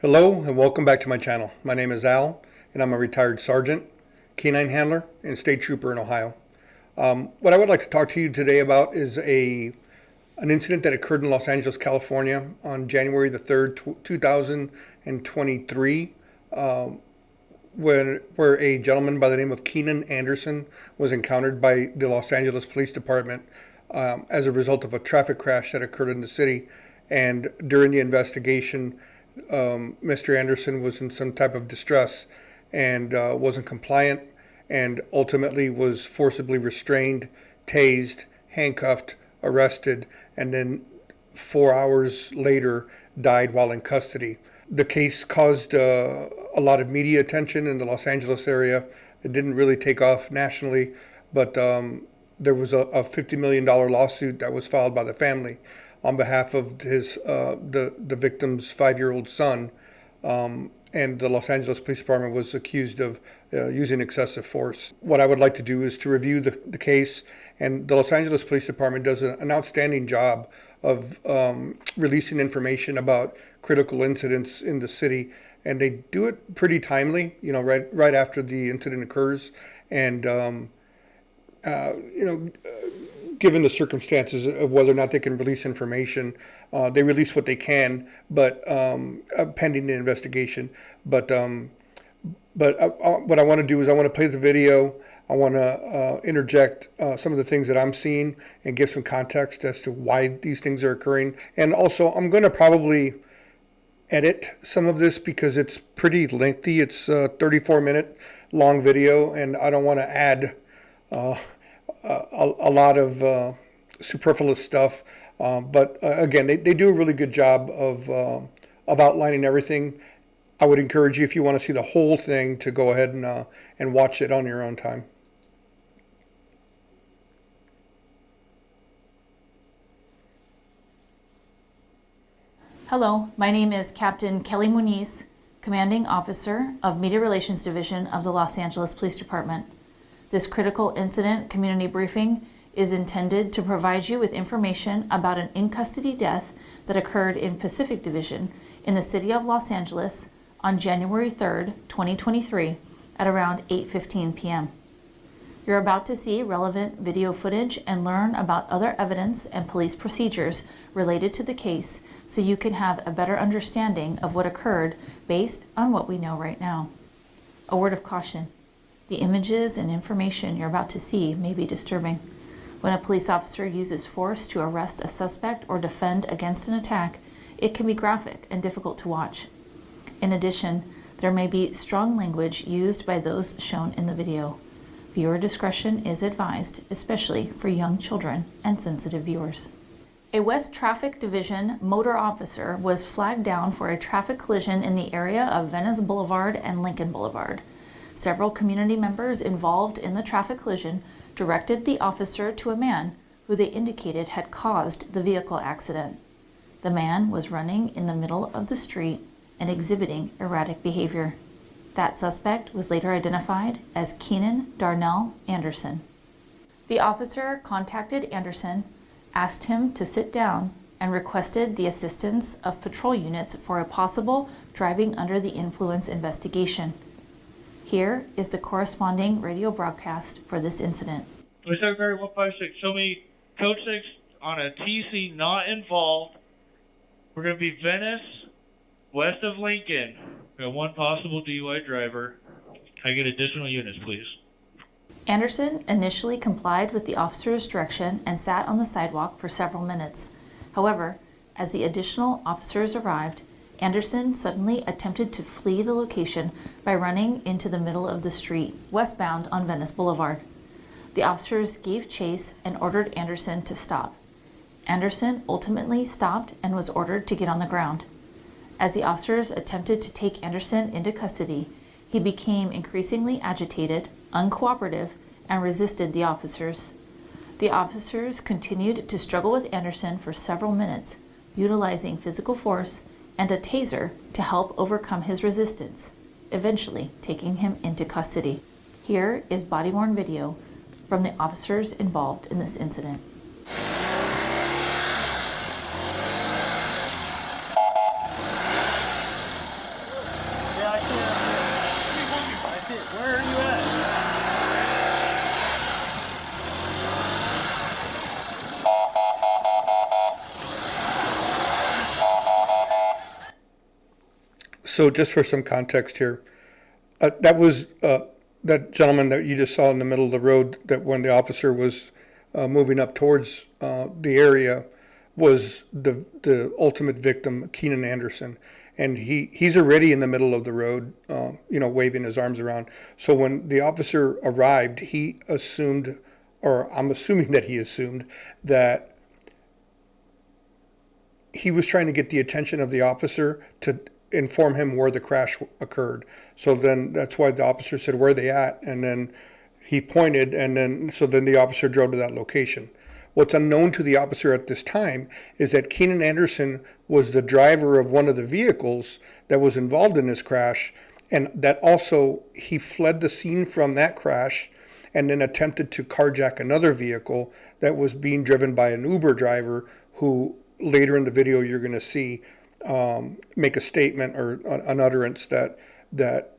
Hello and welcome back to my channel. My name is Al and I'm a retired sergeant, canine handler, and state trooper in Ohio. What I would like to talk to you today about is an incident that occurred in Los Angeles, California on January the 3rd, 2023, where a gentleman by the name of Keenan Anderson was encountered by the Los Angeles Police Department as a result of a traffic crash that occurred in the city. And during the investigation, Mr. Anderson was in some type of distress and wasn't compliant, and ultimately was forcibly restrained, tased, handcuffed, arrested, and then 4 hours later died while in custody. The case caused a lot of media attention in the Los Angeles area. It didn't really take off nationally, but there was a $50 million lawsuit that was filed by the family on behalf of the victim's 5-year-old son, and the Los Angeles Police Department was accused of using excessive force. What I would like to do is to review the case, and the Los Angeles Police Department does an outstanding job of releasing information about critical incidents in the city, and they do it pretty timely, right after the incident occurs, and given the circumstances of whether or not they can release information, they release what they can, but pending the investigation. But what I want to do is I want to play the video. I want to interject some of the things that I'm seeing and give some context as to why these things are occurring. And also, I'm going to probably edit some of this because it's pretty lengthy. It's a 34-minute long video, and I don't want to add a lot of superfluous stuff, but again, they do a really good job of outlining everything. I would encourage you, if you want to see the whole thing, to go ahead and watch it on your own time. Hello, my name is Captain Kelly Muniz, Commanding Officer of Media Relations Division of the Los Angeles Police Department. This critical incident community briefing is intended to provide you with information about an in-custody death that occurred in Pacific Division in the city of Los Angeles on January 3rd, 2023 at around 8:15 p.m. You're about to see relevant video footage and learn about other evidence and police procedures related to the case so you can have a better understanding of what occurred based on what we know right now. A word of caution. The images and information you're about to see may be disturbing. When a police officer uses force to arrest a suspect or defend against an attack, it can be graphic and difficult to watch. In addition, there may be strong language used by those shown in the video. Viewer discretion is advised, especially for young children and sensitive viewers. A West Traffic Division motor officer was flagged down for a traffic collision in the area of Venice Boulevard and Lincoln Boulevard. Several community members involved in the traffic collision directed the officer to a man who they indicated had caused the vehicle accident. The man was running in the middle of the street and exhibiting erratic behavior. That suspect was later identified as Keenan Darnell Anderson. The officer contacted Anderson, asked him to sit down, and requested the assistance of patrol units for a possible driving under the influence investigation. Here is the corresponding radio broadcast for this incident. Police Secretary 156, show me Code 6 on a TC not involved. We're going to be Venice, west of Lincoln. We got one possible DUI driver. Can I get additional units, please? Anderson initially complied with the officer's direction and sat on the sidewalk for several minutes. However, as the additional officers arrived, Anderson suddenly attempted to flee the location by running into the middle of the street, westbound on Venice Boulevard. The officers gave chase and ordered Anderson to stop. Anderson ultimately stopped and was ordered to get on the ground. As the officers attempted to take Anderson into custody, he became increasingly agitated, uncooperative, and resisted the officers. The officers continued to struggle with Anderson for several minutes, utilizing physical force and a taser to help overcome his resistance, eventually taking him into custody. Here is body-worn video from the officers involved in this incident. Where are you at? So just for some context here, that was that gentleman that you just saw in the middle of the road, that when the officer was moving up towards the area, was the ultimate victim, Keenan Anderson. And he's already in the middle of the road, waving his arms around. So when the officer arrived, he assumed, or I'm assuming that he assumed, that he was trying to get the attention of the officer to inform him where the crash occurred. So then that's why the officer said, "Where are they at?" And then he pointed, and then the officer drove to that location. What's unknown to the officer at this time is that Keenan Anderson was the driver of one of the vehicles that was involved in this crash, and that also he fled the scene from that crash and then attempted to carjack another vehicle that was being driven by an Uber driver, who later in the video you're going to see make a statement or an utterance that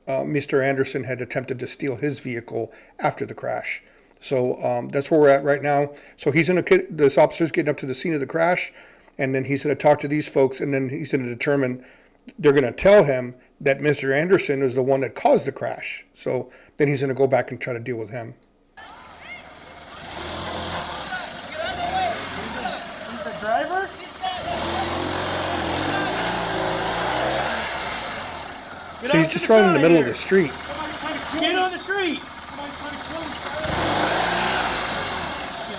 Mr. Anderson had attempted to steal his vehicle after the crash. So that's where we're at right now. So this officer's getting up to the scene of the crash, and then he's going to talk to these folks, and then he's going to determine, they're going to tell him that Mr. Anderson is the one that caused the crash. So then he's going to go back and try to deal with him. He's the driver? So he's just running in the middle of the street. Get on the street!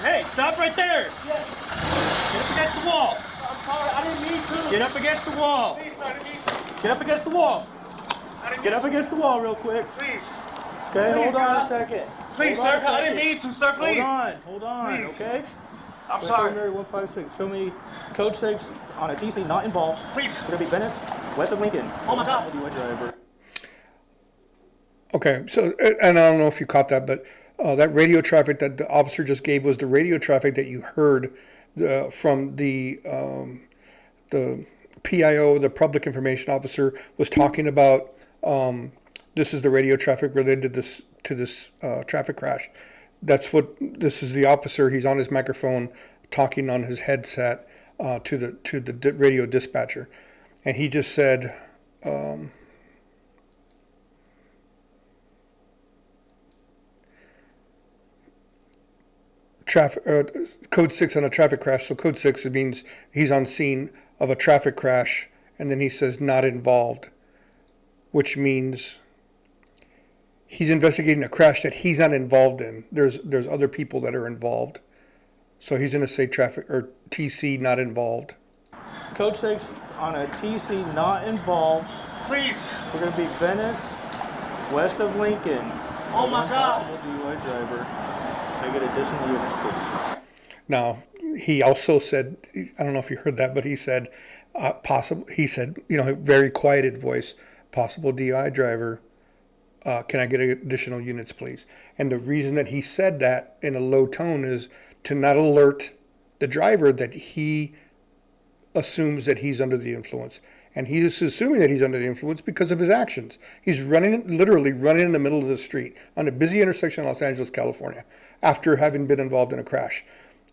Hey, stop right there! Get up against the wall! I'm sorry, I didn't mean to. Get up against the wall! Please, sir, I didn't mean to. Get up against the wall! I didn't Get mean up against the wall real quick. Please. Okay, Please, hold on God. a second. Please, Hold on sir, a I didn't second. mean to, sir, please. Hold on, Please. okay? I'm sorry. 156. Show me code 6 on a TC not involved. Please. We're gonna be Venice, west of Lincoln. Oh my God. Driver. Okay, so, and I don't know if you caught that, but that radio traffic that the officer just gave was the radio traffic that you heard from the PIO, the public information officer, was talking about. This is the radio traffic related to this traffic crash. This is the officer. He's on his microphone talking on his headset to the radio dispatcher, and he just said. Code 6 on a traffic crash. So code 6, it means he's on scene of a traffic crash, and then he says not involved, which means he's investigating a crash that he's not involved in. There's other people that are involved. So he's going to say traffic or TC not involved. Code 6 on a TC not involved. Please. We're gonna be Venice, west of Lincoln. Oh my God. Possible DUI driver. Can I get additional units, please? Now, he also said, I don't know if you heard that, but he said, he said, very quieted voice, possible DUI driver, can I get additional units, please? And the reason that he said that in a low tone is to not alert the driver that he assumes that he's under the influence. And he's assuming that he's under the influence because of his actions. He's literally running in the middle of the street on a busy intersection in Los Angeles, California, after having been involved in a crash.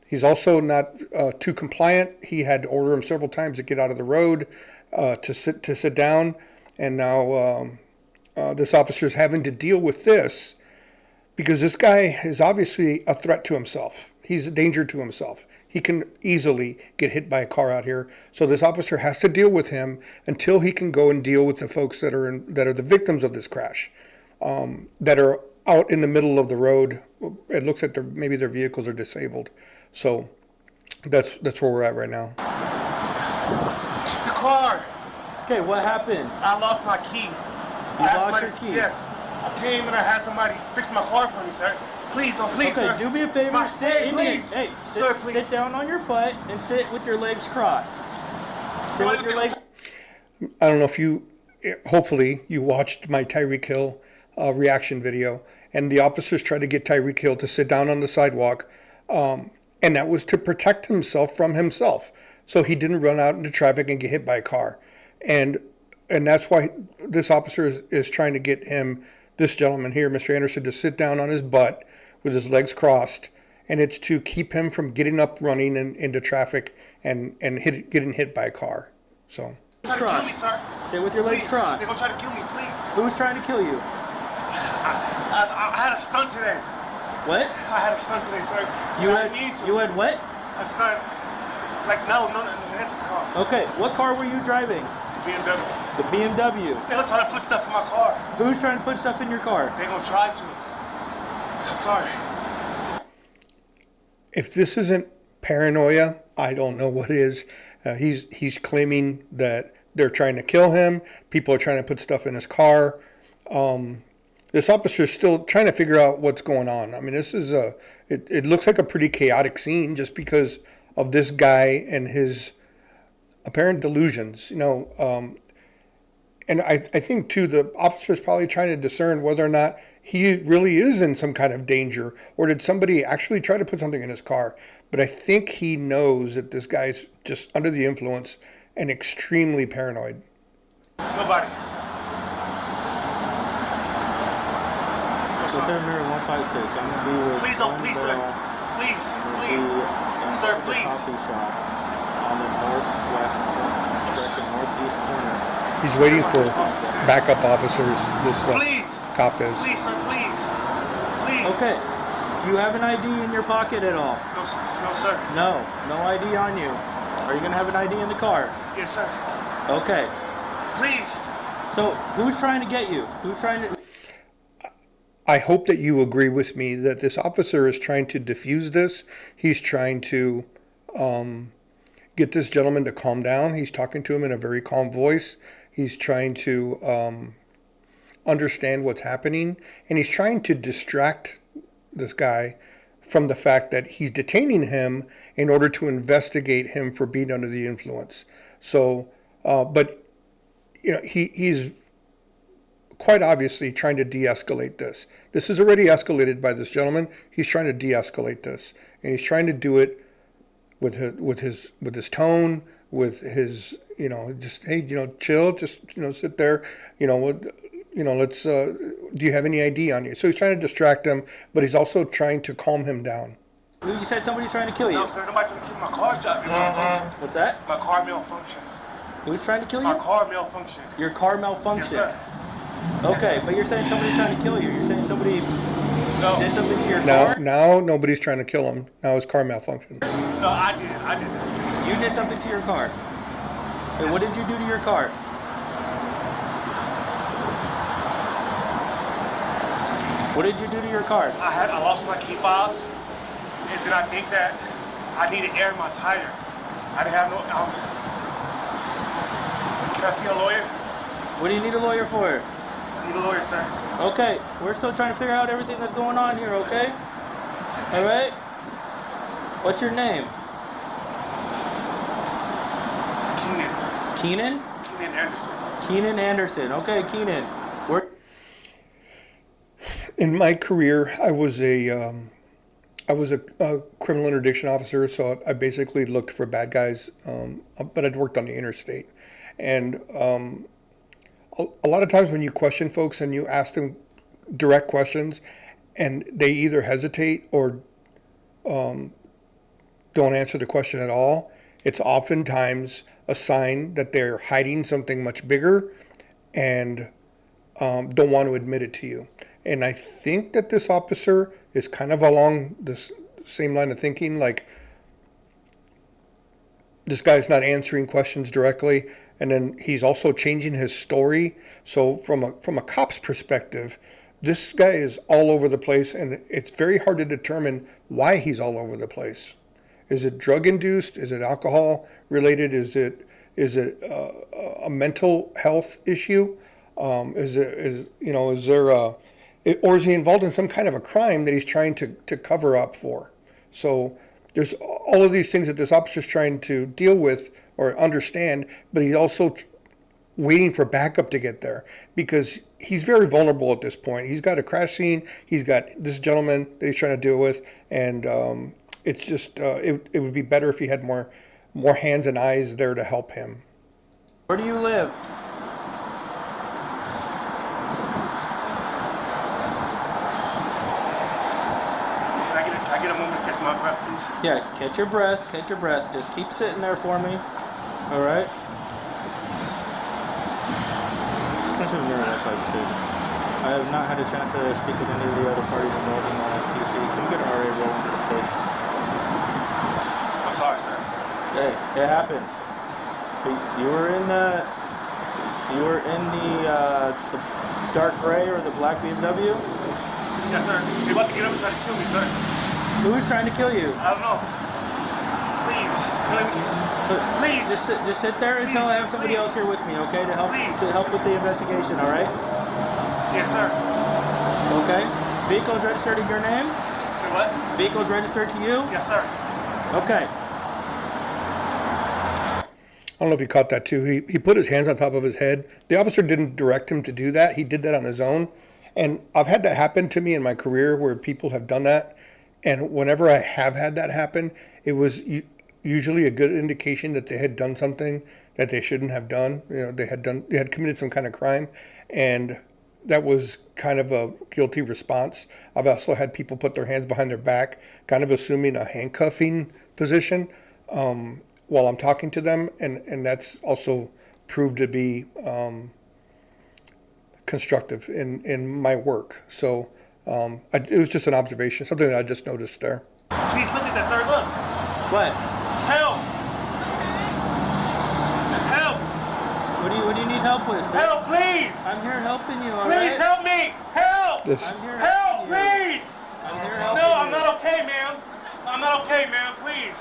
He's also not too compliant. He had to order him several times to get out of the road, to sit down. And now this officer is having to deal with this because this guy is obviously a threat to himself. He's a danger to himself. He can easily get hit by a car out here. So this officer has to deal with him until he can go and deal with the folks that are the victims of this crash, that are out in the middle of the road. It looks like maybe their vehicles are disabled. So that's where we're at right now. The car. Okay, what happened? I lost my key. You lost your key? Yes. I came and I had somebody fix my car for me, sir. Please, don't, please, Okay, sir. do me a favor. Sir, please. Sit down on your butt and sit with your legs crossed. Sit with your legs. I don't know if hopefully you watched my Tyreek Hill reaction video, and the officers tried to get Tyreek Hill to sit down on the sidewalk, and that was to protect himself from himself, so he didn't run out into traffic and get hit by a car, and that's why this officer is trying to get him this gentleman here, Mr. Anderson, to sit down on his butt with his legs crossed, and it's to keep him from getting up, running into traffic, and getting hit by a car. So. Trying to kill me, sir. Sit with your legs Please. crossed. They're gonna try to kill me, please. Who's trying to kill you? I had a stunt today. What? I had a stunt today, sir. You I had need to. you had what? A stunt. Like, no, that's a cost. Okay, what car were you driving? BMW. The BMW. They're gonna try to put stuff in my car. Who's trying to put stuff in your car? They're gonna try to. I'm sorry. If this isn't paranoia, I don't know what is. He's claiming that they're trying to kill him. People are trying to put stuff in his car. This officer is still trying to figure out what's going on. I mean, this is it looks like a pretty chaotic scene just because of this guy and his apparent delusions, and I think too, the officer is probably trying to discern whether or not he really is in some kind of danger, or did somebody actually try to put something in his car. But I think he knows that this guy's just under the influence and extremely paranoid. Nobody. Lieutenant Mirror 156. I'm gonna be with. Please don't, please, sir. Please, please. Sir, please. Coffee shop on the northwest, direction northeast corner. He's waiting for backup officers. This Please. cop is. Please, sir, please. Please. Okay. Do you have an ID in your pocket at all? No, sir. No, sir. No ID on you. Are you gonna have an ID in the car? Yes, sir. Okay. Please. So who's trying to get you? Who's trying to? I hope that you agree with me that this officer is trying to diffuse this. He's trying to get this gentleman to calm down. He's talking to him in a very calm voice. He's trying to understand what's happening, and he's trying to distract this guy from the fact that he's detaining him in order to investigate him for being under the influence. So, but he's quite obviously trying to de-escalate this. This is already escalated by this gentleman. He's trying to de-escalate this, and he's trying to do it with his tone, with his just hey chill, just sit there, let's do you have any ID on you? So he's trying to distract him, but he's also trying to calm him down. You said somebody's trying to kill you. No, sir. Nobody's trying to kill my car job. What's that? My car malfunction. Who's trying to kill you? My car malfunction. Your car Yes, malfunctioned. sir. Okay, but you're saying somebody's trying to kill you. You're saying somebody No. did something to your Now, car? now nobody's trying to kill him. Now his car malfunctioned. No, I did that. You did something to your car. Hey, what did you do to your car? What did you do to your car? I lost my key fobs, and then I think that I needed air in my tire. I didn't have no. Can I see a lawyer? What do you need a lawyer for? I need a lawyer, sir. Okay, we're still trying to figure out everything that's going on here, okay? All right? What's your name? Keenan. Keenan? Keenan Anderson. Keenan Anderson. Okay, Keenan. In my career, I was a criminal interdiction officer, so I basically looked for bad guys, but I'd worked on the interstate. And a lot of times when you question folks and you ask them direct questions and they either hesitate or don't answer the question at all, it's oftentimes a sign that they're hiding something much bigger and don't want to admit it to you. And I think that this officer is kind of along this same line of thinking, like this guy's not answering questions directly, and then he's also changing his story. So from a cop's perspective, this guy is all over the place, and it's very hard to determine why he's all over the place. Is it drug induced? Is it alcohol related? Is it a mental health issue? Is there or is he involved in some kind of a crime that he's trying to cover up for? So there's all of these things that this officer is trying to deal with or understand, but he's also waiting for backup to get there because he's very vulnerable at this point. He's got a crash scene. He's got this gentleman that he's trying to deal with, and it's just it would be better if he had more hands and eyes there to help him. Where do you live? my breath, please. Yeah, catch your breath. Catch your breath. Just keep sitting there for me. All right. I have not had a chance to speak with any of the other parties involved in TC. Can we get an RA rolling just in case? I'm sorry, sir. Hey, it happens. You were in the the dark gray or the black BMW? Yes, sir. You're about to get up and try to kill me, sir. Who was trying to kill you? I don't know. Please. Please. Just sit there until I have somebody else here with me, okay? To help with the investigation, all right? Yes, sir. Okay. Vehicle's registered in your name? Sir, what? Vehicle's registered to you? Yes, sir. Okay. I don't know if you caught that too. He put his hands on top of his head. The officer didn't direct him to do that. He did that on his own. And I've had that happen to me in my career where people have done that. And whenever I have had that happen, it was usually a good indication that they had done something that they shouldn't have done. You know, they had committed some kind of crime, and that was kind of a guilty response. I've also had people put their hands behind their back, kind of assuming a handcuffing position while I'm talking to them, and that's also proved to be constructive in my work. So it was just an observation, something that I just noticed there. Please look at that, sir. Look. What? Help. Help. What do you need help with, sir? Help, please. I'm here helping you, all Please right? help me. Help. I'm here Help, helping you. please. I'm here helping No, you. I'm not okay, ma'am. I'm not okay, ma'am. Please.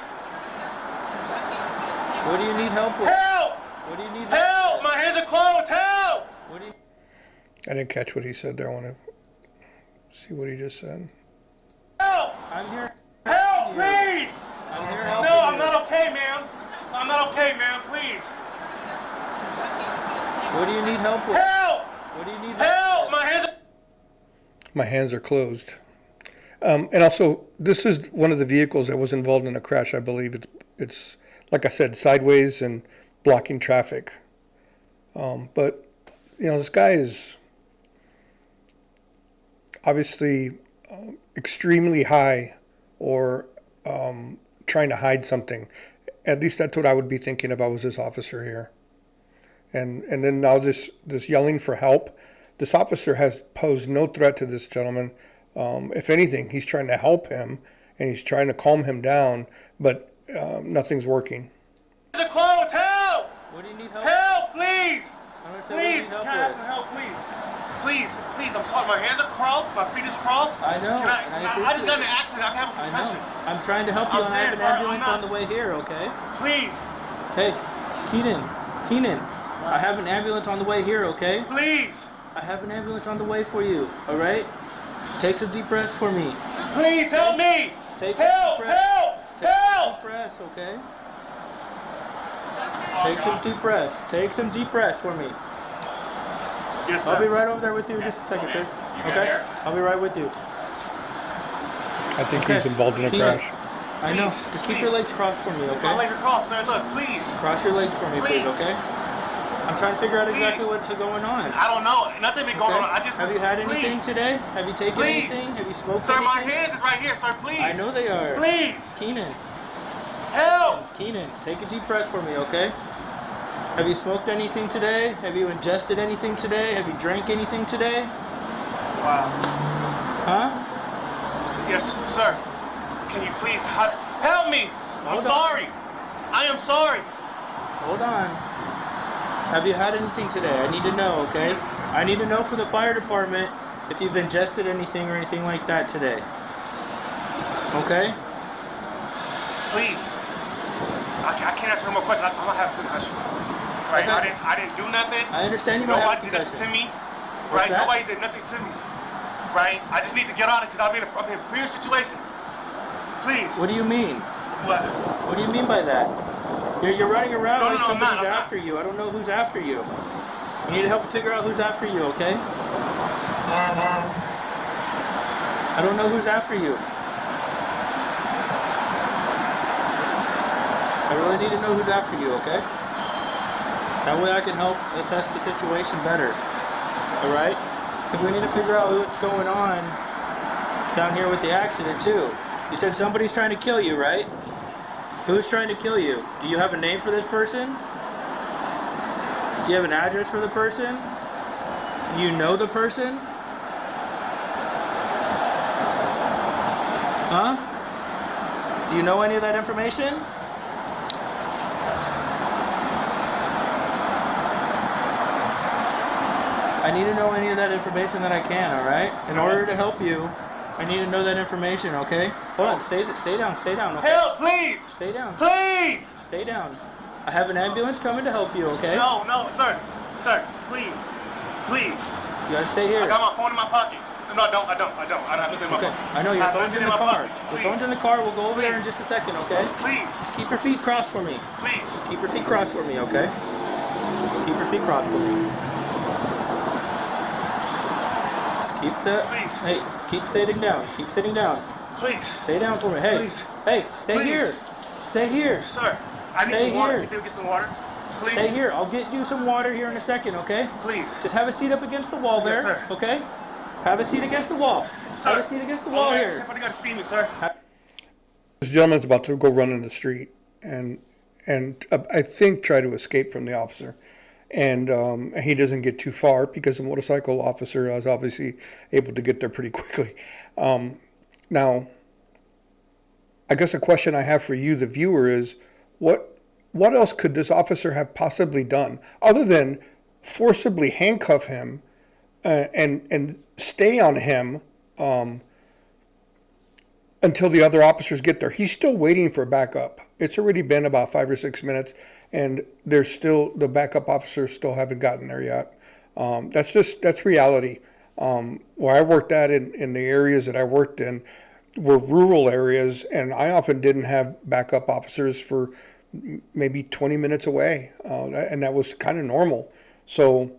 What do you need help with? Help. What do you need help Help. with? My hands are closed. Help. What do you... I didn't catch what he said there. I want to see what he just said. Help. I'm here. Help, you. please. I'm here helping No, you. I'm not okay, ma'am. I'm not okay, ma'am. Please. What do you need help with? Help. What do you need help Help. with? My hands are closed. And also, this is one of the vehicles that was involved in a crash. I believe it's like I said, sideways and blocking traffic. But this guy is obviously extremely high, or trying to hide something. At least that's what I would be thinking if I was this officer here. And then now this yelling for help. This officer has posed no threat to this gentleman. If anything, he's trying to help him and he's trying to calm him down, but nothing's working. Hands are closed. Help. What do you need help Help, please. with? I don't understand Please. what Can you I have need some help help, please? Please, I'm sorry. My hands are crossed. My feet is crossed. I know, Can and I I just got in appreciate an accident. I have a with. I concussion. know. I'm trying to help you, and I have an ambulance on the way here, okay? Please. Hey, Keenan, I have an ambulance on the way here, okay? Please. I have an ambulance on the way for you, all right? Take some deep breaths for me. Please help me. Take some Help. deep breaths. Help. Take some Help. deep breaths, okay? Take some deep breaths. Take some deep breaths for me. Yes, sir. I'll be right over there with you in just a second, sir. Okay? I'll be right with you. I think Okay. he's involved in a Keenan. crash. I know. Please, Just keep please. your legs crossed for me, My okay? legs are crossed, sir. Look, please. Cross your legs for me, please, Please. okay? I'm trying to figure out exactly Please. what's going on. I don't know. Nothing been going Okay? on. I just. Have you had Please. anything today? Have you taken Please. anything? Have you smoked Sir, my anything? hands is right here, sir. Please. I know they are. Please. Keenan, Help. take a deep breath for me, okay? Have you smoked anything today? Have you ingested anything today? Have you drank anything today? Wow. Huh? Yes, sir. Can you please help me? I'm Hold on. sorry. I am sorry. Hold on. Have you had anything today? I need to know, okay? I need to know for the fire department if you've ingested anything or anything like that today. Okay? Please. I can't answer no more questions. I'm gonna have a concussion. Right? Okay. I didn't do nothing. I understand you might have a Nobody did nothing to concussion. me. What's Right? that? Nobody did nothing to me. Right? I just need to get on it because I'm in a previous situation. Please. What do you mean? What? What do you mean by that? You're running around No, like no, I'm somebody's not, I'm not. after you. I don't know who's after you. I need to help figure out who's after you, okay? I don't know who's after you. I really need to know who's after you, okay? That way I can help assess the situation better. Alright? Because we need to figure out what's going on down here with the accident too. You said somebody's trying to kill you, right? Who's trying to kill you? Do you have a name for this person? Do you have an address for the person? Do you know the person? Huh? Do you know any of that information? I need to know any of that information that I can, alright? In order to help you, I need to know that information, okay? Hold on, stay down, okay? Help, please! Stay down. Please! Stay down. I have an ambulance coming to help you, okay? No, sir. Sir, please. Please. You gotta stay I here. got my phone in my pocket. No, I don't have nothing in my Okay, pocket. I know your I have phone's in nothing the car. pocket. Your phone's in the car. We'll go over there in just a second, okay? Please. Just keep your feet crossed for me. Please. Keep your feet crossed for me, okay? Keep your feet crossed for me. Just keep the. Please. Hey, keep sitting down. Keep sitting down. Please. Stay down for me. Hey. Please. Hey, stay Please. here. Stay here. Sir, I need Stay some water. here. You think we get some water? Please. Stay here. I'll get you some water here in a second, okay? Please. Just have a seat up against the wall there, Yes, sir. okay? Have a seat against the wall. Sir. Have a seat against the wall here. Somebody got to see me, sir. This gentleman's about to go run in the street and I think try to escape from the officer. And he doesn't get too far because the motorcycle officer is obviously able to get there pretty quickly. Now, I guess a question I have for you, the viewer, is what else could this officer have possibly done other than forcibly handcuff him and stay on him until the other officers get there? He's still waiting for backup. It's already been about 5 or 6 minutes, and the backup officers still haven't gotten there yet. That's reality. Where I worked at in the areas that I worked in were rural areas, and I often didn't have backup officers for maybe 20 minutes away, and that was kind of normal. So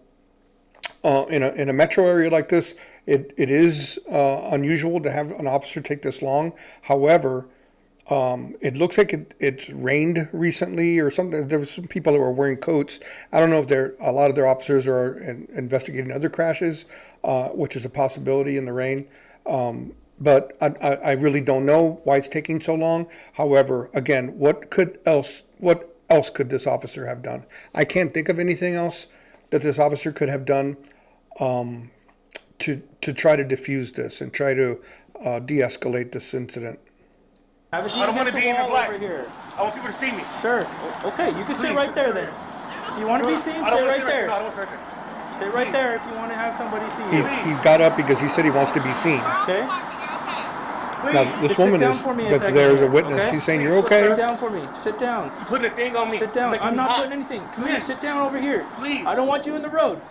in a metro area like this, it is unusual to have an officer take this long. However, it looks like it's rained recently or something. There was some people that were wearing coats. I don't know if a lot of their officers are investigating other crashes, which is a possibility in the rain. But I really don't know why it's taking so long. However, again, what else could this officer have done? I can't think of anything else that this officer could have done to try to diffuse this and try to de-escalate this incident. Have a seat I don't want to against be the in the wall black. over here. I want people to see me. Sir, okay, you can sit Please. right there then. If you want to be seen, I don't sit want right to there. No, I don't want to sit right there. Sit right there if you want to have somebody see you. He got up because he said he wants to be seen. Okay? Please. Now, this Just sit woman down for me a that's second there as a here, witness. okay? She's saying, "You're Sit Sit okay." down for me. Sit down. You're putting a thing on me. Sit down. Making I'm me not hot. putting anything. Come here. Please. Sit down over here. Please. I don't want you in the road.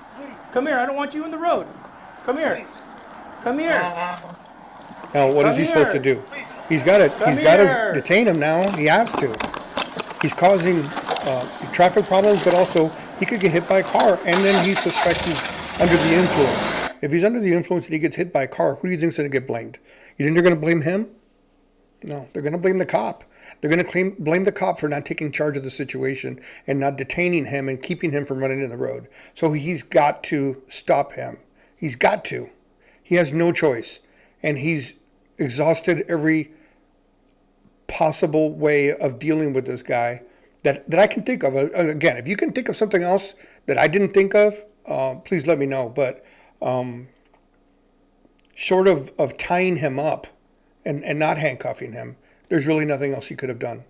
Come here. I don't want you in the road. Come here. Please. Come here. Now, what is Come he supposed to here. do? He's got Come to here. detain him now. He has to. He's causing traffic problems, but also he could get hit by a car, and then he suspects he's under the influence. If he's under the influence and he gets hit by a car, who do you think's going to get blamed? You think they're going to blame him? No, they're going to blame the cop. They're going to blame the cop for not taking charge of the situation and not detaining him and keeping him from running in the road. So he's got to stop him. He's got to. He has no choice. And he's exhausted every possible way of dealing with this guy that I can think of. Again, if you can think of something else that I didn't think of, please let me know. But short of tying him up and not handcuffing him, there's really nothing else he could have done.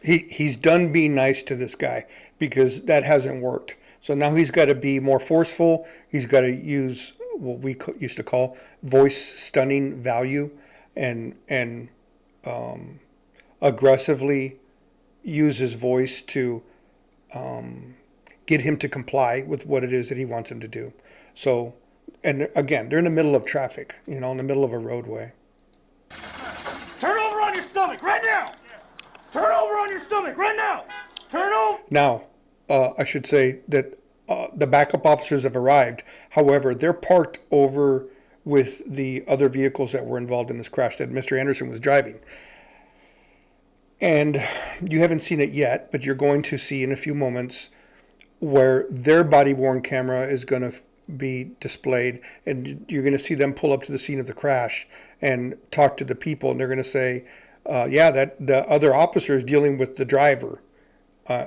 He's done being nice to this guy because that hasn't worked. So now he's got to be more forceful. He's got to use what we used to call voice stunning value and aggressively use his voice to get him to comply with what it is that he wants him to do. So, and again, they're in the middle of traffic, in the middle of a roadway. Turn over on your stomach right now. Turn over on your stomach right now. Turn over. Now, I should say that the backup officers have arrived. However, they're parked over with the other vehicles that were involved in this crash that Mr. Anderson was driving. And you haven't seen it yet, but you're going to see in a few moments where their body-worn camera is going to be displayed, and you're going to see them pull up to the scene of the crash and talk to the people, and they're going to say, yeah, that the other officer is dealing with the driver.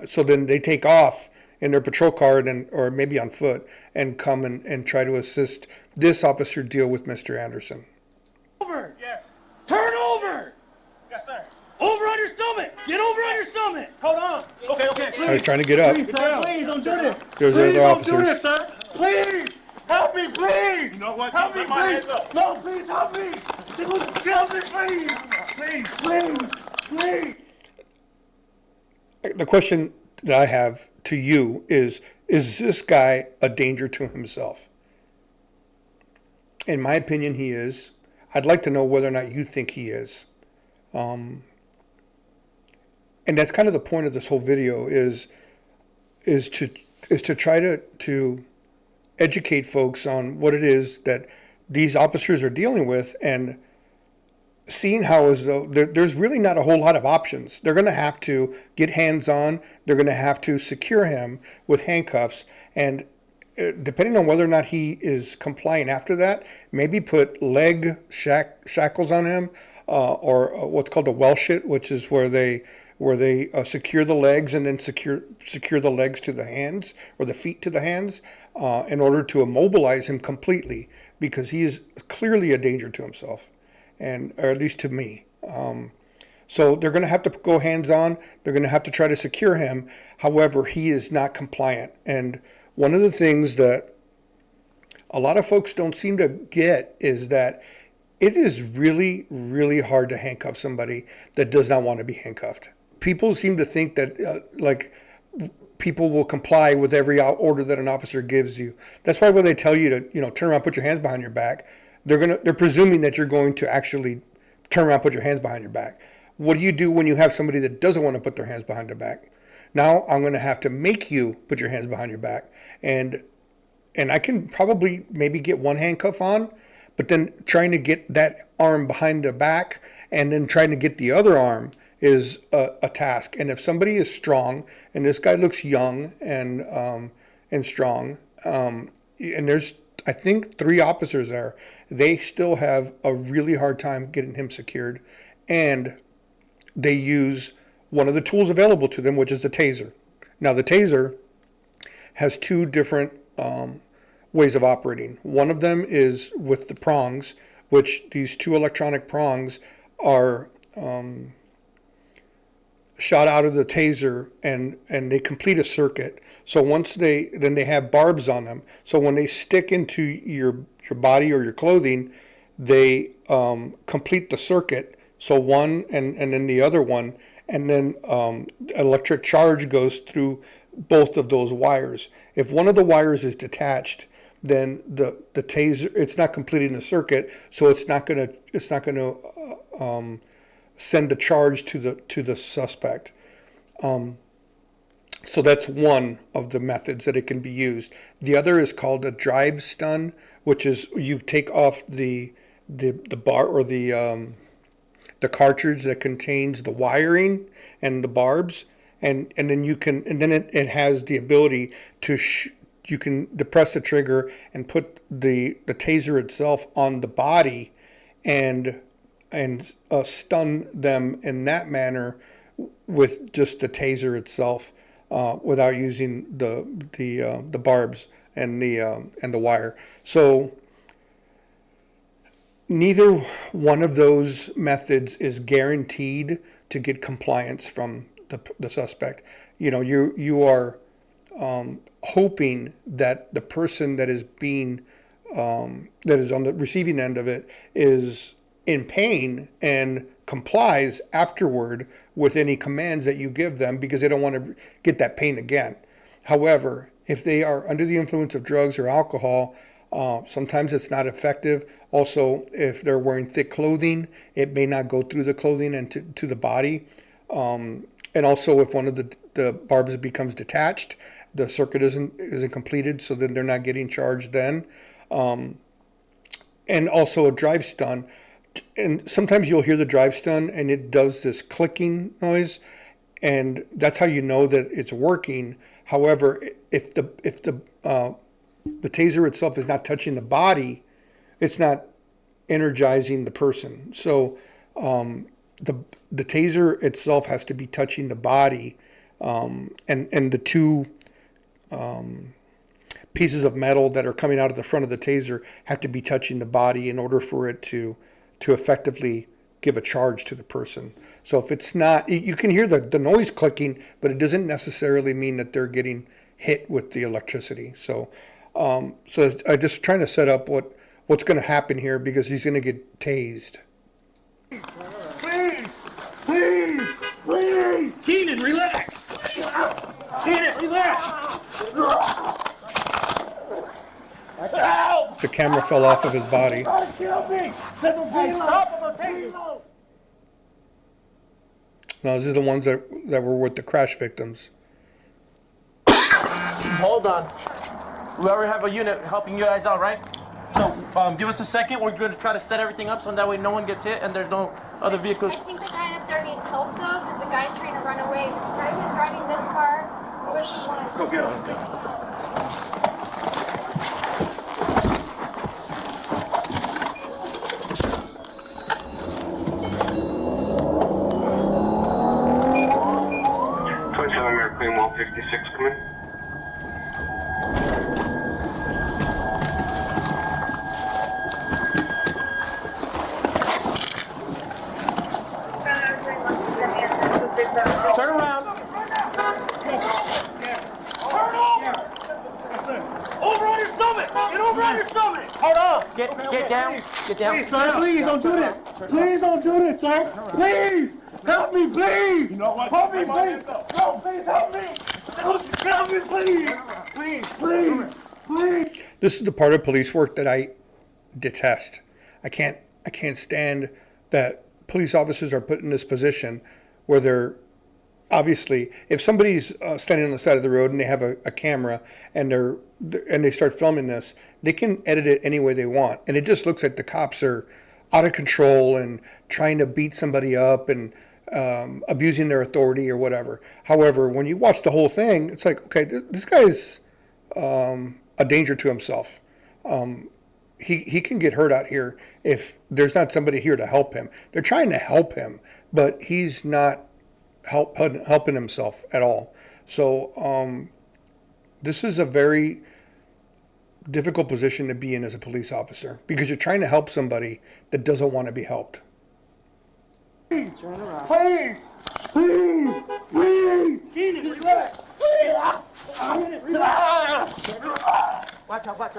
So then they take off in their patrol car or maybe on foot and come and try to assist this officer deal with Mr. Anderson. Over! Yes. Turn over! Yes, sir. Over on your stomach! Get over on your stomach! Hold on. Okay, please. I was trying to get up. Please, sir, please don't do this. There's Please the other don't do officers. this, sir. Please. Help me, please. You know what? Help me, please. No, please help me. Help me, please. The question that I have to you is this guy a danger to himself? In my opinion, he is. I'd like to know whether or not you think he is. And that's kind of the point of this whole video is to try to educate folks on what it is that these officers are dealing with, and seeing how as though there's really not a whole lot of options. They're going to have to get hands-on. They're going to have to secure him with handcuffs, and depending on whether or not he is compliant after that, maybe put leg shackles on him, or what's called a welshit, which is where they secure the legs and then secure the legs to the hands or the feet to the hands in order to immobilize him completely, because he is clearly a danger to himself, or at least to me. So they're going to have to go hands-on. They're going to have to try to secure him. However, he is not compliant. And one of the things that a lot of folks don't seem to get is that it is really, really hard to handcuff somebody that does not want to be handcuffed. People seem to think that people will comply with every order that an officer gives you. That's why when they tell you to, turn around, put your hands behind your back, they're presuming that you're going to actually turn around, put your hands behind your back. What do you do when you have somebody that doesn't want to put their hands behind their back? Now I'm going to have to make you put your hands behind your back, and I can probably maybe get one handcuff on, but then trying to get that arm behind the back and then trying to get the other arm is a task. And if somebody is strong, and this guy looks young and strong, and there's I think 3 officers there, they still have a really hard time getting him secured, and they use one of the tools available to them, which is the taser. Now the taser has 2 different ways of operating. One of them is with the prongs, which these 2 electronic prongs are shot out of the taser, and they complete a circuit. So once they have barbs on them. So when they stick into your body or your clothing, they complete the circuit. So one and then the other one, and then electric charge goes through both of those wires. If one of the wires is detached, then the taser, it's not completing the circuit, so it's not gonna send a charge to the suspect. So that's one of the methods that it can be used. The other is called a drive stun, which is you take off the bar or the cartridge that contains the wiring and the barbs, and then it has the ability to you can depress the trigger and put the taser itself on the body and stun them in that manner with just the taser itself, without using the barbs and the wire. So neither one of those methods is guaranteed to get compliance from the suspect. You are hoping that the person that is being that is on the receiving end of it is in pain and complies afterward with any commands that you give them, because they don't want to get that pain again. However, if they are under the influence of drugs or alcohol, sometimes it's not effective. Also, if they're wearing thick clothing, it may not go through the clothing and to the body. And also, if one of the barbs becomes detached, the circuit isn't completed, so then they're not getting charged then. and also a drive stun. And sometimes you'll hear the drive stun and it does this clicking noise, and that's how you know that it's working. However, if the taser itself is not touching the body, it's not energizing the person. So the taser itself has to be touching the body, and the two pieces of metal that are coming out of the front of the taser have to be touching the body in order for it to effectively give a charge to the person. So if it's not, you can hear the noise clicking, but it doesn't necessarily mean that they're getting hit with the electricity. So so I'm just trying to set up what's going to happen here, because he's going to get tased. Please! Keenan, relax! Keenan, relax! The camera fell off of his body. Kill me! Stop him, I'll take you! No, these are the ones that were with the crash victims. Hold on. We already have a unit helping you guys out, right? So, give us a second. We're going to try to set everything up so that way no one gets hit and there's no other vehicles. I think the guy up there needs help though, because the guy's trying to run away. The guy who's driving this car. Let's go get him. Let's go. Claim 156 coming. Turn around. Over on your stomach! Get over on your stomach! Hold on. Get down. Get down. Please, sir, please don't do this! Please don't do this, sir! Please! Help me, please! You know what? Help me, please! No, please help me! Help me, please! Please! This is the part of police work that I detest. I can't stand that police officers are put in this position where they're obviously, if somebody's standing on the side of the road and they have a camera and they start filming this, they can edit it any way they want, and it just looks like the cops are out of control and trying to beat somebody up and abusing their authority or whatever. However, when you watch the whole thing, it's like, okay, this guy's a danger to himself. He can get hurt out here if there's not somebody here to help him. They're trying to help him, but he's not helping himself at all. So this is a very difficult position to be in as a police officer, because you're trying to help somebody that doesn't want to be helped. Please! Please! Please! Keenan, relax! Please! Relax! Watch out. Watch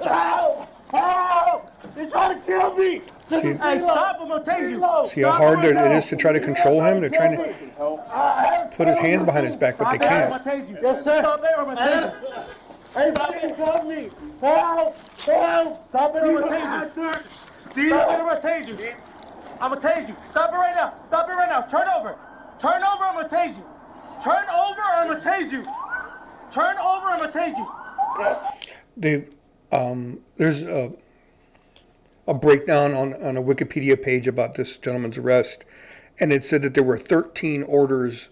out! Help! They're trying to kill me! See, Hey, stop him. I'll take you. see how hard it is to try to control him? They're trying to put his hands behind his back, but they can't. Yes, sir. Stop there, I'm gonna tase you. Anybody help me! Help! Help! Stop it, I'm gonna tase you. Stop it, I'm gonna tase you. I'm gonna tase you. Stop it right now. Turn over, I'm gonna tase you. Turn over, I'm gonna tase you. Turn over, I'm gonna tase you. There's a breakdown on a Wikipedia page about this gentleman's arrest, and it said that there were 13 orders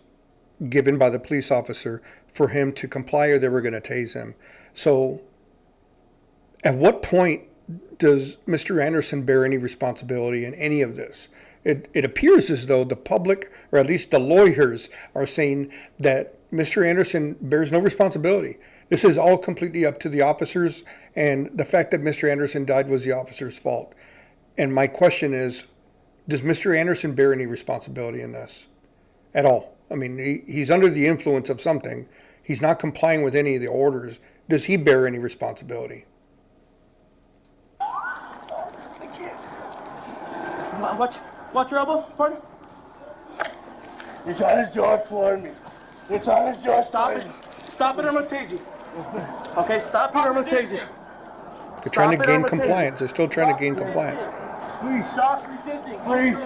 given by the police officer for him to comply or they were going to tase him. So at what point does Mr. Anderson bear any responsibility in any of this? It appears as though the public, or at least the lawyers, are saying that Mr. Anderson bears no responsibility. This is all completely up to the officers, and the fact that Mr. Anderson died was the officer's fault. And my question is, does Mr. Anderson bear any responsibility in this at all? I mean, he's under the influence of something. He's not complying with any of the orders. Does he bear any responsibility? Watch your elbow, partner. You're trying to George Floyd me. You're trying to George Floyd me. Stop it, I'm gonna tase you. Okay, stop it, I'm gonna tase you. They're trying to gain compliance. They're still trying to gain compliance. Please Stop resisting. Please!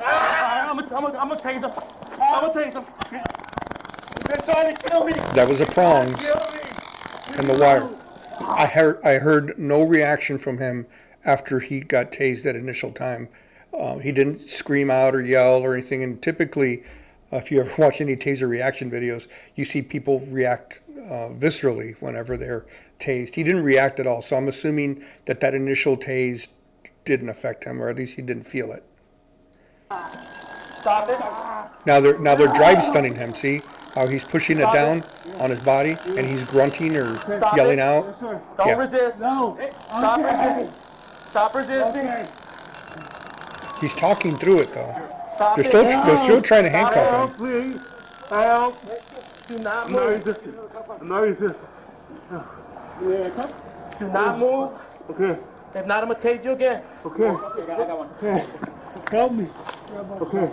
I'm gonna tase him. I'm gonna tase him. They're trying to kill me! That was a prongs. Kill me! and the wire. I heard no reaction from him after he got tased that initial time. He didn't scream out or yell or anything. And typically, if you ever watch any taser reaction videos, you see people react viscerally whenever they're tased. He didn't react at all, so I'm assuming that initial tase didn't affect him, or at least he didn't feel it. Stop it. Now they're drive stunning him. See how he's pushing it down on his body, and he's grunting or yelling out. Don't resist. No. Stop resisting. Stop resisting. He's talking through it though. Stop They're it. still trying to handcuff Help, him. please. Help. Do not I'm not move. resisting. I'm not resisting. Do not move. Okay. If not, I'm gonna tase you again. Okay. I got one. Okay. Help me. Okay.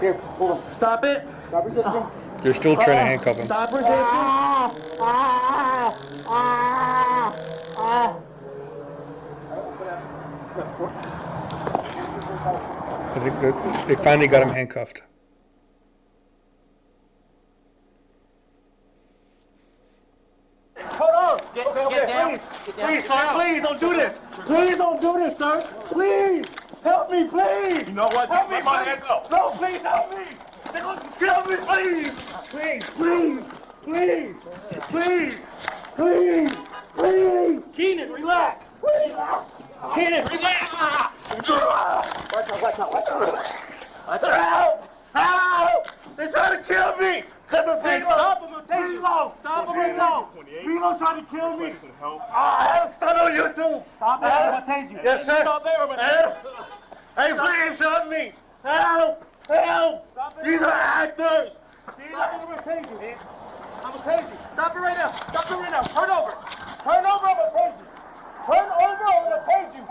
Here, hold on. Stop it. Stop resisting. They're still trying to handcuff him. Stop resisting. I think that they finally got him handcuffed. Hold on. Get Okay, down. please. Get down. Please, sir, please don't do this. Please don't do this, sir. Please. Help me, please. You know what? Help me, please. No, please help me. Help me, please. Please, please, please, please, please, please. Keenan, relax. Keenan, relax. Help! Help! They're trying to kill me! Hey, stop him, I'm taking you. Stop him right now. Pilo's trying to kill me! I had a stunt on YouTube! Stop it, I'm gonna tase you. Yes, sir! Stop it, I'm gonna tase you. Hey, please help me! Help! Help! These are actors! Stop it, I'm gonna tase you. I'm gonna tase you. Stop it right now. Stop it right now. Turn over. Turn over, I'm gonna tase you. Turn over, I'm gonna tase you.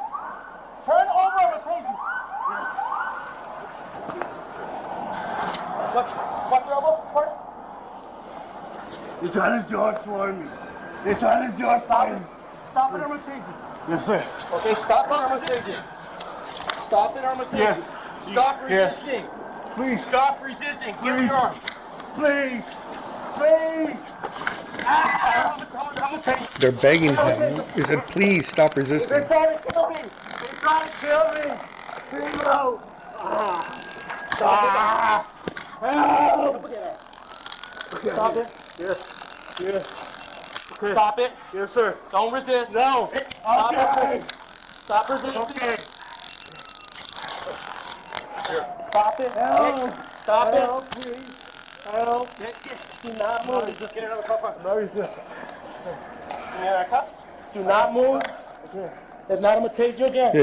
Turn over, I'm gonna tase you. Watch your elbow. Part. They're trying to George for me. They're trying to George for me. Stop it, I'm gonna tase you. Yes, sir. Okay, stop it, I'm gonna tase you. Stop it, I'm gonna tase Yes. you. Stop Yes. resisting. Please. Stop resisting. Give me Please. your arms. Please. Please. I'm gonna tase you. They're begging him. He said, "Please stop resisting." They're trying to kill me. They're trying to kill me. Pilo. Help. Stop it. Yes. Yes. Okay. Stop it. Yes, sir. Don't resist. No. Stop Okay. it. Stop resisting. Okay. Stop it. Help. Stop it. Help, please. Help. Do not move. Get another cuff. No, he's just. Yeah, cuff. Do not move. If not, I'm gonna tase you again. Yeah,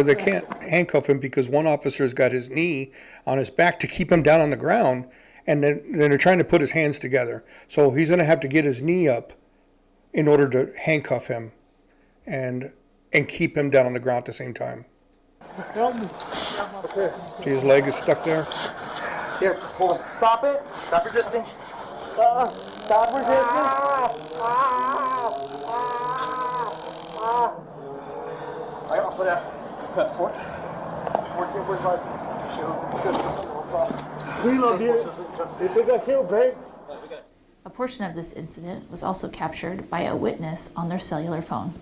they can't handcuff him because one officer's got his knee on his back to keep him down on the ground, and then they're trying to put his hands together. So he's going to have to get his knee up in order to handcuff him and keep him down on the ground at the same time. Help me. See, his leg is stuck there. Here, hold on. Stop it. Stop resisting. Stop resisting. I'll put out. 14, 45. Pilo did it. They think I killed Banks. A portion of this incident was also captured by a witness on their cellular phone.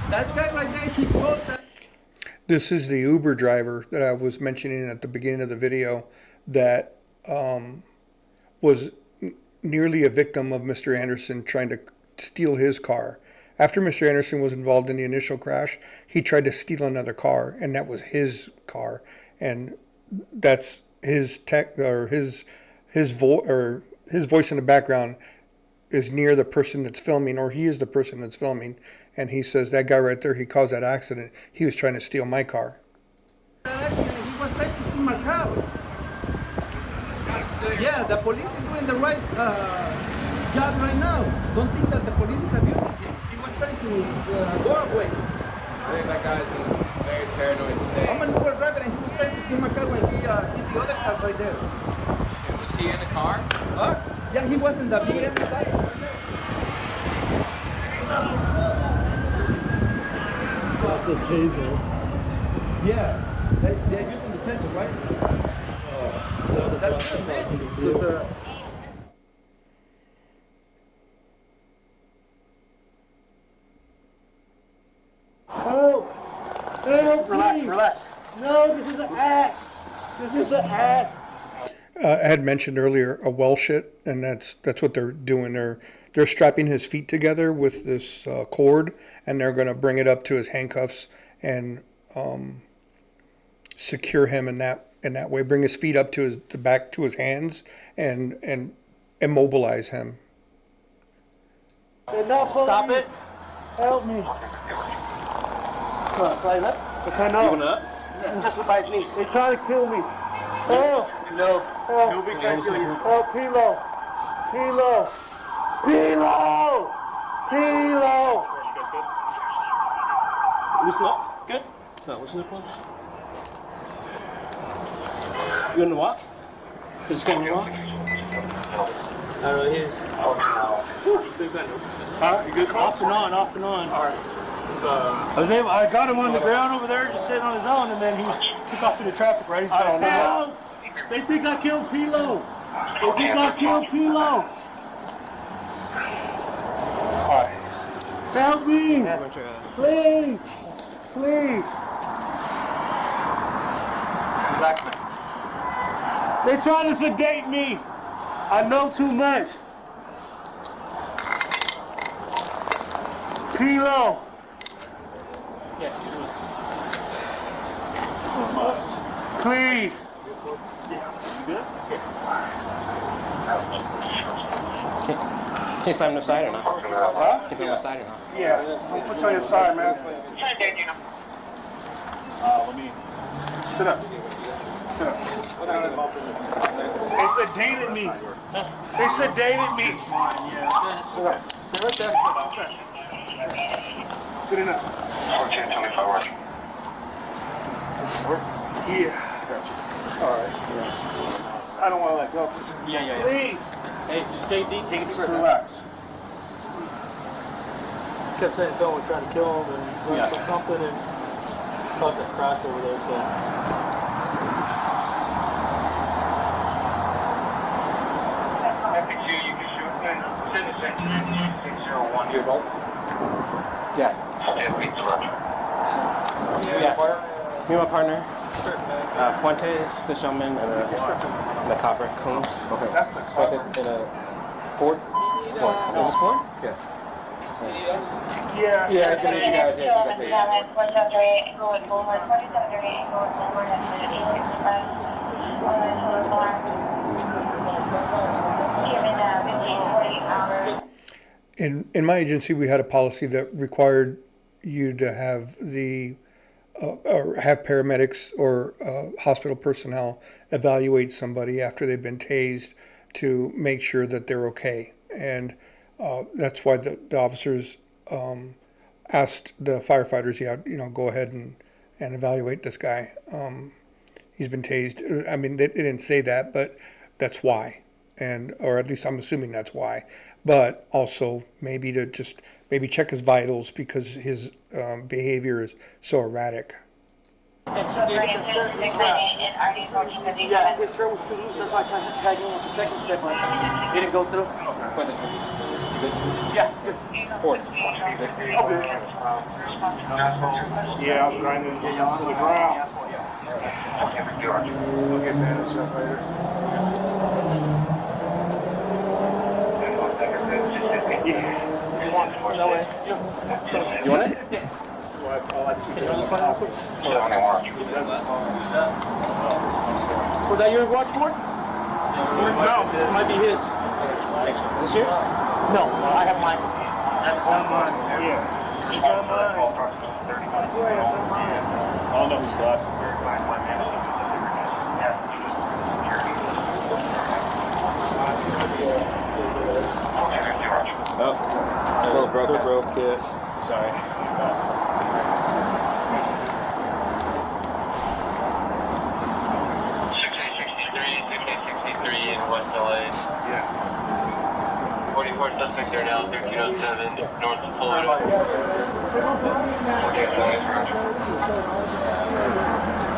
That guy right there, he posted that. This is the Uber driver that I was mentioning at the beginning of the video that was nearly a victim of Mr. Anderson trying to steal his car. After Mr. Anderson was involved in the initial crash, he tried to steal another car, and that was his car. And that's his his voice in the background is near the person that's filming, or he is the person that's filming. And he says, that guy right there, he caused that accident. He was trying to steal my car. That accident, he was trying to steal my car. Yeah, the police is doing the right job right now. Don't think that the police is abusing him. He was trying to go away. I think that guy's in a very paranoid see my car when he hit the other cars right there. Was he in the car? Yeah, he was in the BM side. That's a taser. Yeah, they're using the taser, right? That's good, man. Because, Relax. No, this is an act. This is an act. I had mentioned earlier a Welsh it, and that's what they're doing. They're strapping his feet together with this cord, and they're going to bring it up to his handcuffs and secure him in that way. Bring his feet up to the back to his hands and immobilize him. Enough. Stop it. Help me. Climb up. Okay, no. Up? Yeah. Just by his knees. They're trying to kill me. Help. No. Help. Nobody's trying to kill you. Help. Pilo. Pilo. Pilo. Pilo. You guys good? Loosen up. Good? No, loosen up one. You want to walk? Just can you walk? I don't know, he is. Huh? You good? Off and on, off and on. All right. I got him on the ground over there, just sitting on his own, and then he took off into traffic, right? I don't know. They think I killed Pilo. They think I killed Pilo. Help me! Please! Please! They're trying to sedate me. I know too much. Pilo! Please! Can you slam him upside or not? Huh? Can you slam him upside or not? Yeah, I'll put you on your side, man. Let me sit up. Sit up. They sedated me. They sedated me. Sit up. Sit right there. Sitting up. 1425 Yeah. All right. I don't want to let go. Yeah. Please. Hey, just take a deep breath. Relax. Kept saying someone was trying to kill him and something and caused that crash over there, so. you can shoot citizen 601 years old. Yeah. Yeah. Me and my partner. Fuentes, Fisherman, and the copper cones. Okay. That's the Fuentes in a Ford. Is this Ford? Yeah. Yeah. Yeah, it's you guys. Yeah, you got In my agency, we had a policy that required you to have or have paramedics or hospital personnel evaluate somebody after they've been tased to make sure that they're okay. And that's why the officers asked the firefighters, go ahead and evaluate this guy. He's been tased. I mean, they didn't say that, but that's why. Or at least I'm assuming that's why. But also maybe to just check his vitals because his behavior is so erratic. His shirt was too loose, that's why I tried to tag in with the second set, but it didn't go through. Yeah, good. Okay. Yeah, I was trying to get y'all to the ground. We'll get that and stuff later. Yeah. You want it? You want it? Yeah. So I like to keep it on this one real quick. Was that your watch, Ford? No, it might be his. Is this yours? No, I have mine. That's mine. Yeah. You got mine. I don't know whose glasses are. Oh, broke. Yes. Sorry.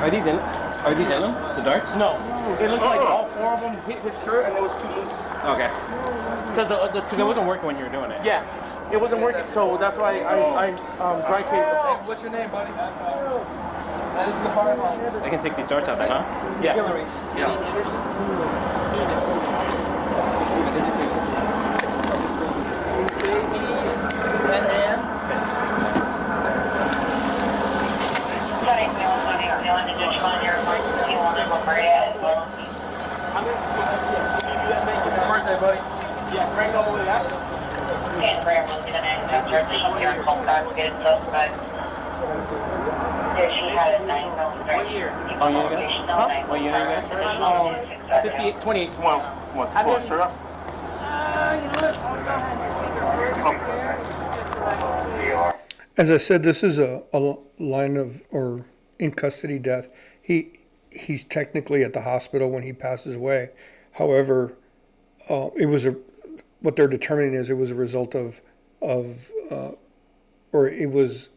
Are these in? Are these in them? The darts? No. It looks like all four of them hit his shirt and it was too loose. Okay. Because the two, it wasn't working when you were doing it. yeah, it wasn't working. So that's why I dry tased them. What's your name, buddy? This is the fire alarm. I can take these darts out then, huh? Yeah. Hillary. What's your birthday, buddy? Yeah, right over there. What year? Oh, you guys? Huh? What year are you guys? 58, 28. Closer up. As I said, this is a line of, or in custody death. He's technically at the hospital when he passes away. However, what they're determining is it was a result of or it was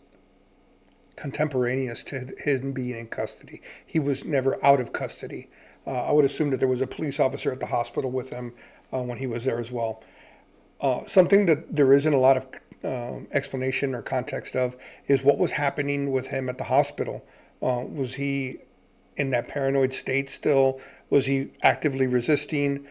contemporaneous to him being in custody. He was never out of custody. I would assume that there was a police officer at the hospital with him when he was there as well. Something that there isn't a lot of explanation or context of is what was happening with him at the hospital. Was he in that paranoid state still? Was he actively resisting?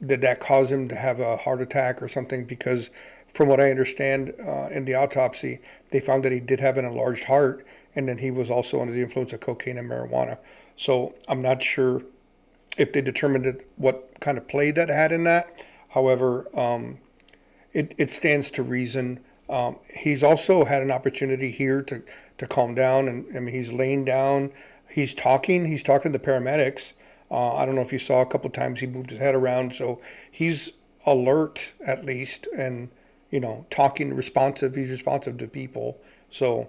Did that cause him to have a heart attack or something? Because from what I understand in the autopsy, they found that he did have an enlarged heart, and then he was also under the influence of cocaine and marijuana. So I'm not sure if they determined what kind of play that had in that. However, it stands to reason. He's also had an opportunity here to calm down, and I mean, he's laying down, he's talking to the paramedics. I don't know if you saw a couple times he moved his head around, so he's alert at least, and talking, responsive. He's responsive to people, so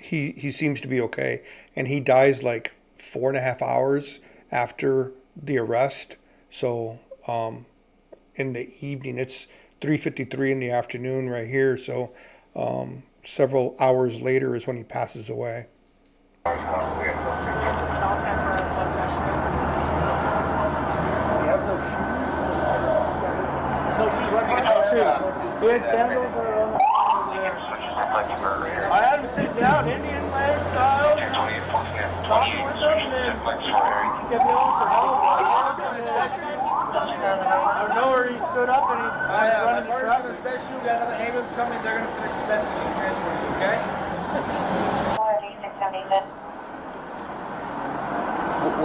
he seems to be okay. And he dies like 4.5 hours after the arrest. So in the evening, it's 3:53 in the afternoon right here. So several hours later is when he passes away. He had sandals or I had him sit down, Indian leg style, talking with him, and then he kept yelling for help. I don't know where he stood up and he was running the truck. The session, we got another ambulance coming. They're going to finish the session and transfer you, okay?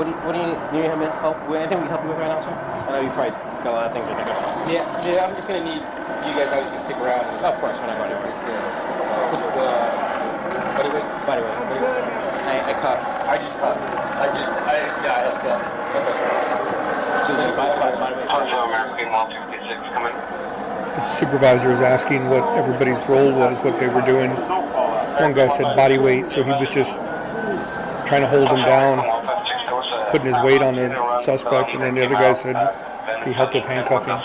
What do you need help with? Anything we can help you with right now, sir? I know you probably got a lot of things you're thinking about. Yeah, I'm just gonna need you guys obviously to stick around. Of course, we're not going anywhere. Body weight. I cuffed. I helped up. So then body weight. The supervisor is asking what everybody's role was, what they were doing. One guy said body weight, so he was just trying to hold him down, putting his weight on the suspect, and then the other guy said he helped with handcuffing.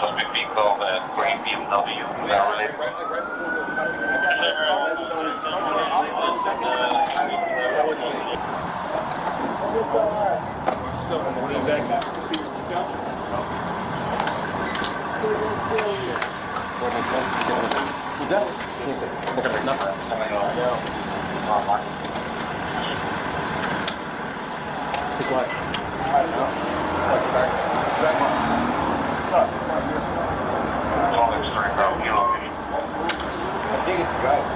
Pick what? I think it's the guys.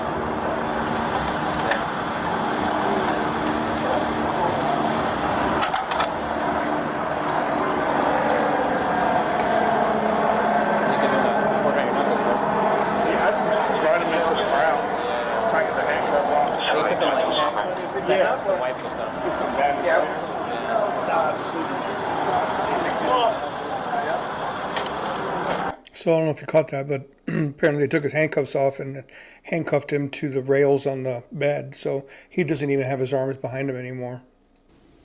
So I don't know if you caught that, but apparently they took his handcuffs off and handcuffed him to the rails on the bed. So he doesn't even have his arms behind him anymore.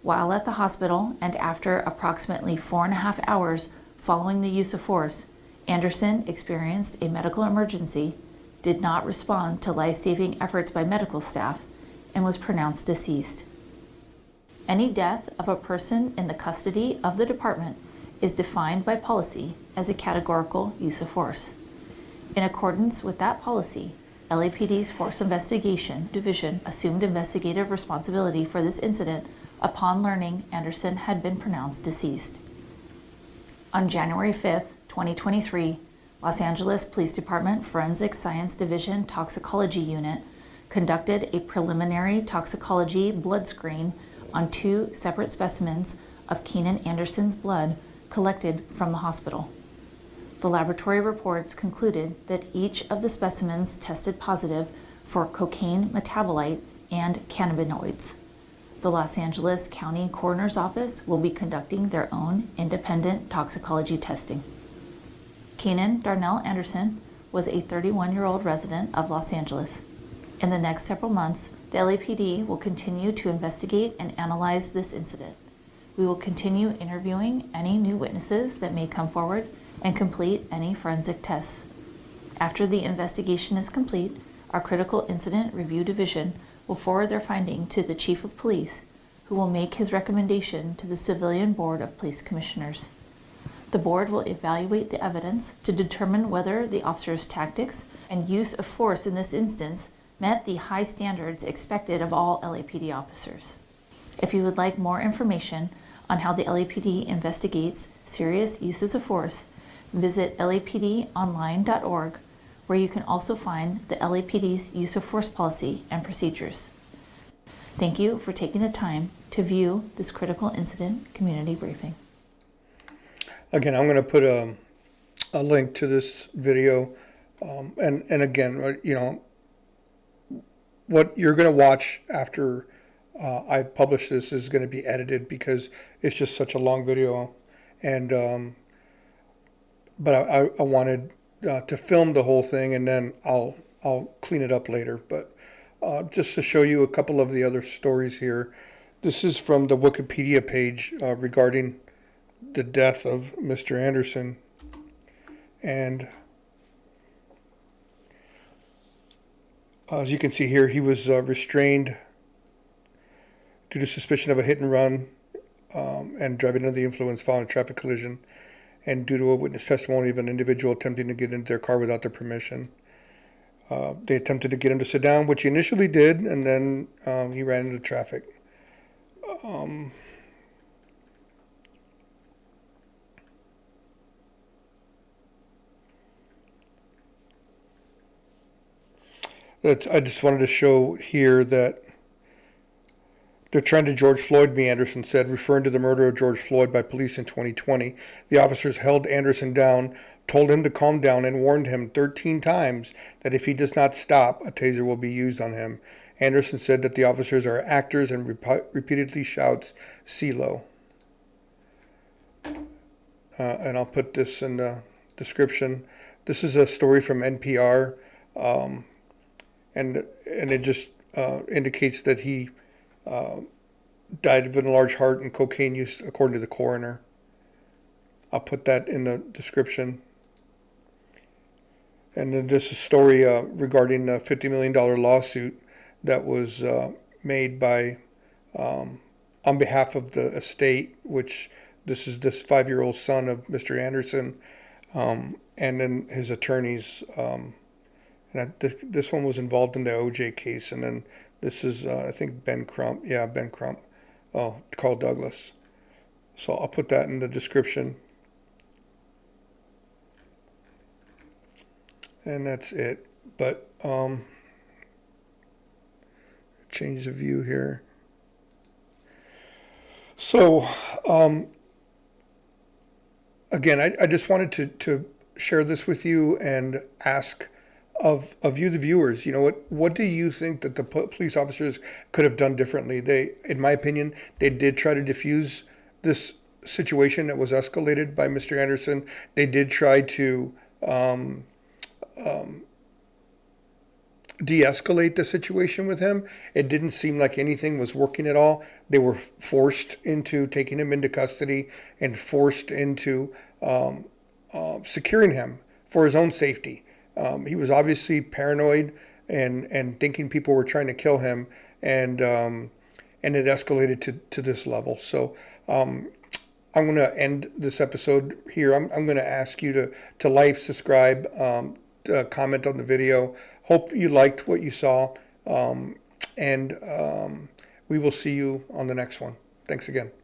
While at the hospital and after approximately 4.5 hours following the use of force, Anderson experienced a medical emergency did not respond to life-saving efforts by medical staff, and was pronounced deceased. Any death of a person in the custody of the department is defined by policy as a categorical use of force. In accordance with that policy, LAPD's Force Investigation Division assumed investigative responsibility for this incident upon learning Anderson had been pronounced deceased. On January 5th, 2023, Los Angeles Police Department Forensic Science Division Toxicology Unit conducted a preliminary toxicology blood screen on 2 separate specimens of Keenan Anderson's blood collected from the hospital. The laboratory reports concluded that each of the specimens tested positive for cocaine metabolite and cannabinoids. The Los Angeles County Coroner's Office will be conducting their own independent toxicology testing. Keenan Darnell Anderson was a 31-year-old resident of Los Angeles. In the next several months, the LAPD will continue to investigate and analyze this incident. We will continue interviewing any new witnesses that may come forward and complete any forensic tests. After the investigation is complete, our Critical Incident Review Division will forward their finding to the Chief of Police, who will make his recommendation to the Civilian Board of Police Commissioners. The board will evaluate the evidence to determine whether the officer's tactics and use of force in this instance met the high standards expected of all LAPD officers. If you would like more information on how the LAPD investigates serious uses of force, visit lapdonline.org, where you can also find the LAPD's use of force policy and procedures. Thank you for taking the time to view this critical incident community briefing. Again, I'm going to put a link to this video. And again, you know, what you're going to watch after I publish this is going to be edited because it's just such a long video. And but I wanted to film the whole thing, and then I'll clean it up later. But just to show you a couple of the other stories here, this is from the Wikipedia page regarding the death of Mr. Anderson. And as you can see here, he was restrained due to suspicion of a hit and run and driving under the influence following a traffic collision, and due to a witness testimony of an individual attempting to get into their car without their permission. They attempted to get him to sit down, which he initially did, and then he ran into traffic. I just wanted to show here that they're trying to George Floyd me, Anderson said, referring to the murder of George Floyd by police in 2020. The officers held Anderson down, told him to calm down, and warned him 13 times that if he does not stop, a taser will be used on him. Anderson said that the officers are actors and repeatedly shouts, "CeeLo." And I'll put this in the description. This is a story from NPR. And it just indicates that he died of an enlarged heart and cocaine use, according to the coroner. I'll put that in the description. And then this is a story regarding a $50 million lawsuit that was made by on behalf of the estate, which this is this 5-year-old son of Mr. Anderson, and then his attorneys. And this one was involved in the OJ case, and then this is, I think, Ben Crump. Yeah, Ben Crump. Oh, Carl Douglas. So I'll put that in the description. And that's it. But change the view here. So again, I just wanted to share this with you and ask of you, the viewers, you know, what do you think that the police officers could have done differently? They, in my opinion, they did try to defuse this situation that was escalated by Mr. Anderson. They did try to de-escalate the situation with him. It didn't seem like anything was working at all. They were forced into taking him into custody and forced into securing him for his own safety. He was obviously paranoid and thinking people were trying to kill him, and it escalated to this level. So I'm going to end this episode here. I'm going to ask you to like, subscribe, comment on the video. Hope you liked what you saw, and we will see you on the next one. Thanks again.